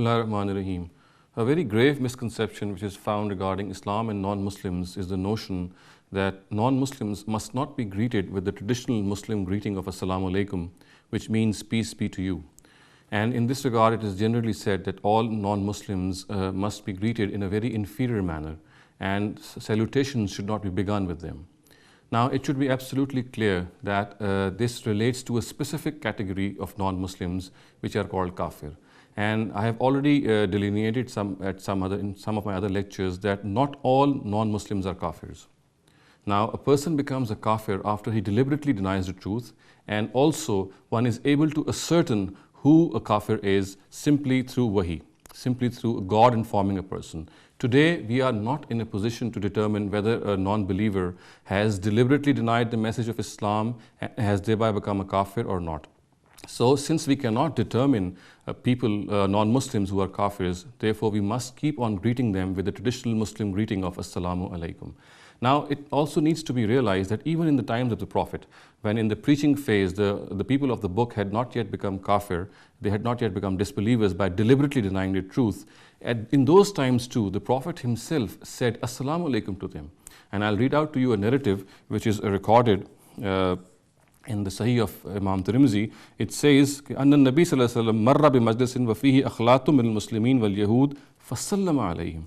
Bismillahirrahmanirrahim. A very grave misconception which is found regarding Islam and non-Muslims is the notion that non-Muslims must not be greeted with the traditional Muslim greeting of Assalamu alaikum, which means peace be to you. And in this regard, it is generally said that all non-Muslims must be greeted in a very inferior manner, and salutations should not be begun with them. Now, it should be absolutely clear that this relates to a specific category of non-Muslims which are called kafir. And I have already delineated in some of my other lectures that not all non-Muslims are kafirs. Now, a person becomes a kafir after he deliberately denies the truth, and also one is able to ascertain who a kafir is simply through wahi, simply through God informing a person. Today, we are not in a position to determine whether a non-believer has deliberately denied the message of Islam and has thereby become a kafir or not. So, since we cannot determine non-Muslims who are kafirs, therefore we must keep on greeting them with the traditional Muslim greeting of Assalamu alaikum. Now, it also needs to be realized that even in the times of the Prophet, when in the preaching phase, the people of the book had not yet become kafir, they had not yet become disbelievers by deliberately denying the truth, in those times too, the Prophet himself said Assalamu alaikum to them. And I'll read out to you a narrative which is recorded in the Sahih of Imam Tirmidhi. It says, أن النبي صلى الله عليه وسلم مر بمجلس وفيه أخلاط من المسلمين واليهود فسلم عليهم.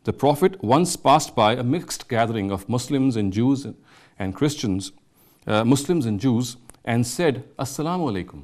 The Prophet once passed by a mixed gathering of Muslims and Jews and Christians, Muslims and Jews, and said, Assalamu alaikum.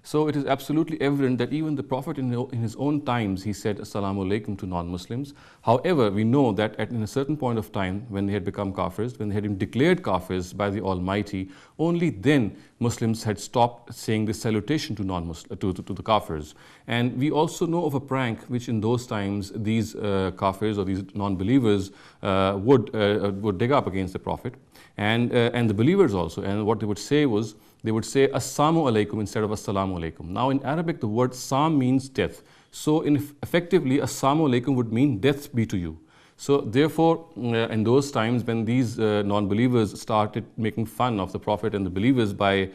So it is absolutely evident that even the Prophet in his own times, he said Assalamu alaikum to non-Muslims. However, we know that in a certain point of time, when they had become kafirs, when they had been declared kafirs by the Almighty, only then Muslims had stopped saying this salutation to the kafirs. And we also know of a prank which in those times these kafirs or these non-believers would dig up against the Prophet and the believers also. And what they would say was, they would say Assalamu alaikum instead of Assalamu alaikum. Now in Arabic, the word Sam means death. So effectively, Assalamu alaikum would mean death be to you. So therefore, in those times when these non-believers started making fun of the Prophet and the believers by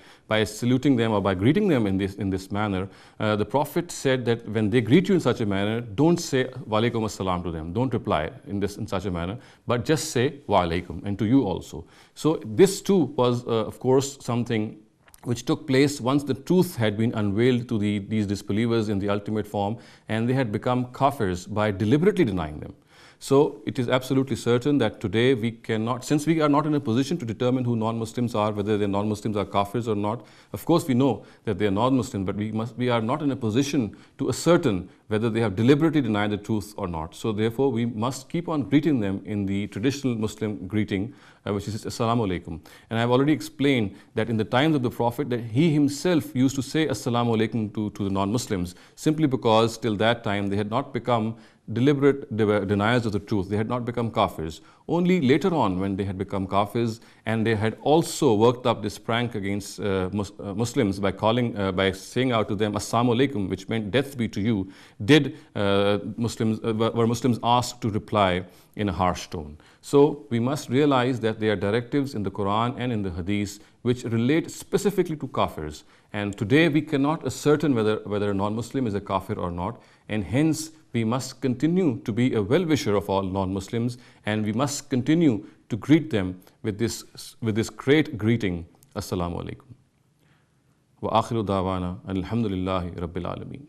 saluting them or by greeting them in this manner, the Prophet said that when they greet you in such a manner, don't say wa alaikum assalam to them, don't reply in such a manner, but just say wa alaikum, and to you also. So this too was of course something which took place once the truth had been unveiled to these disbelievers in the ultimate form, and they had become kafirs by deliberately denying them. So it is absolutely certain that today we cannot, since we are not in a position to determine who non-Muslims are, whether the non-Muslims are kafirs or not. Of course we know that they are non-Muslim, but we are not in a position to ascertain whether they have deliberately denied the truth or not. So therefore we must keep on greeting them in the traditional Muslim greeting, which is Assalamu alaikum. And I have already explained that in the times of the Prophet that he himself used to say Assalamu alaikum to the non-Muslims, simply because till that time they had not become deliberate deniers of the truth. They had not become kafirs. Only later on, when they had become kafirs and they had also worked up this prank against Muslims by saying out to them Assalamu alaikum, which meant death be to you, were Muslims asked to reply in a harsh tone. So we must realize that there are directives in the Quran and in the Hadith which relate specifically to kafirs. And today we cannot ascertain whether a non-Muslim is a kafir or not, and hence we must continue to be a well-wisher of all non-Muslims, and we must continue to greet them with this great greeting, Assalamu alaikum. Wa akhiru da'wana alhamdulillahi rabbil alameen.